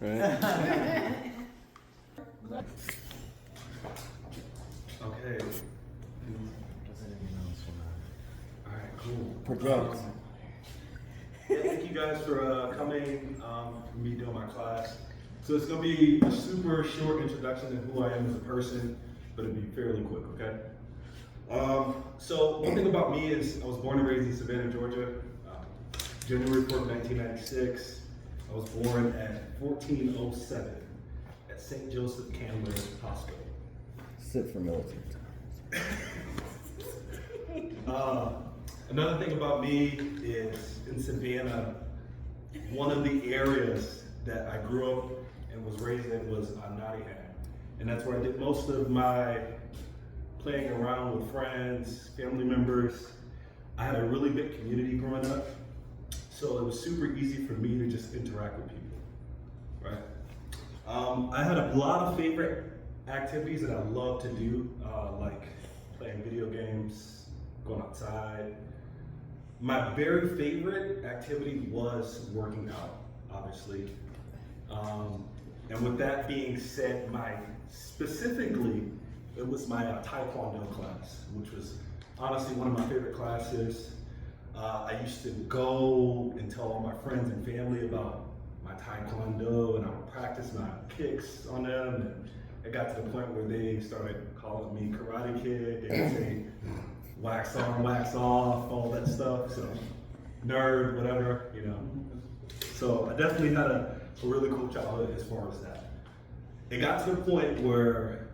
Right? Okay. All right, cool. Project. Yeah, thank you guys for coming, for me doing my class. So it's gonna be a super short introduction to who I am as a person, but it'll be fairly quick, okay? So one thing about me is I was born and raised in Savannah, Georgia, January 4th, 1996. I was born at 1407 at St. Joseph Candler Hospital. Sit for military times. Another thing about me is in Savannah, one of the areas that I grew up and was raised in was Nottingham. And that's where I did most of my playing around with friends, family members. I had a really big community growing up, so it was super easy for me to just interact with people, right? I had a lot of favorite activities that I love to do, like playing video games, going outside. My very favorite activity was working out, obviously. And with that being said, specifically, it was my Taekwondo class, which was honestly one of my favorite classes. I used to go and tell all my friends and family about my Taekwondo, and I would practice my kicks on them. And it got to the point where they started calling me Karate Kid. They would say, wax on, wax off, all that stuff. So, nerd, whatever, you know. So I definitely had a really cool childhood as far as that. It got to the point where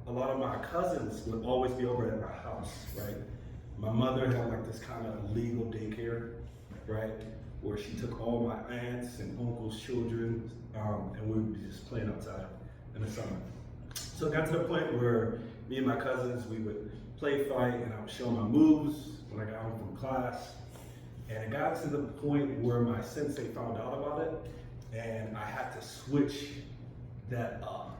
a lot of my cousins would always be over at my house, right? My mother had like this kind of legal daycare, right? Where she took all my aunts and uncles' children, and we would be just playing outside in the summer. So it got to the point where me and my cousins, we would play fight, and I would show my moves when I got home from class. And it got to the point where my sensei found out about it, and I had to switch that up.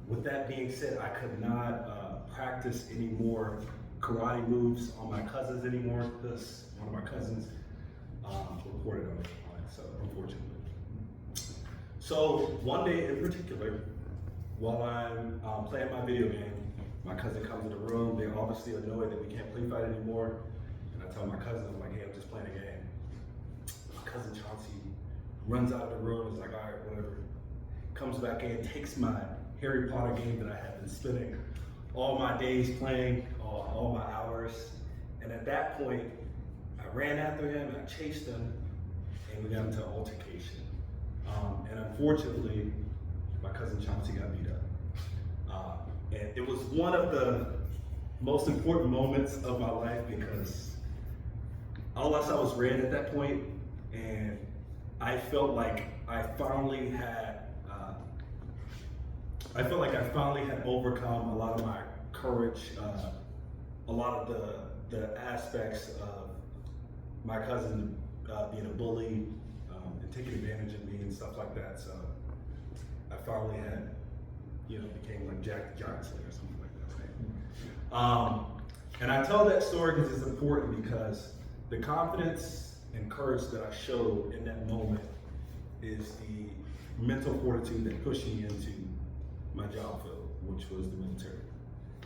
With that being said, I could not practice any more karate moves on my cousins anymore, because one of my cousins reported on it, so unfortunately. So one day in particular, while I'm playing my video game, my cousin comes in the room. They're obviously annoyed that we can't play fight anymore. And I tell my cousin, I'm like, hey, I'm just playing a game. My cousin Chauncey runs out of the room, is like, all right, whatever. Comes back in, takes my Harry Potter game that I had been spending all my days playing, all my hours. And at that point, I ran after him and I chased him, and we got into an altercation. And unfortunately, my cousin Chauncey got beat up. And it was one of the most important moments of my life, because all I saw was red at that point, and I felt like I finally had overcome a lot of my courage, a lot of the aspects of my cousin being a bully and taking advantage of me and stuff like that. So I finally had, became like Jack the Giant Slayer or something like that. Right? And I tell that story because it's important, because the confidence and courage that I showed in that moment is the mental fortitude that pushed me into my job field, which was the military.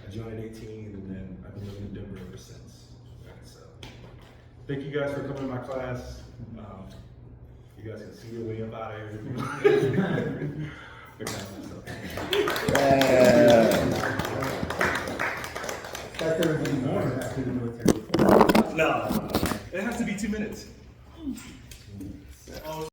I joined at 18, and then I've been living in Denver ever since. Right, so thank you guys for coming to my class. You guys can see your way up out of here. That there would be more after the military. No, it has to be 2 minutes.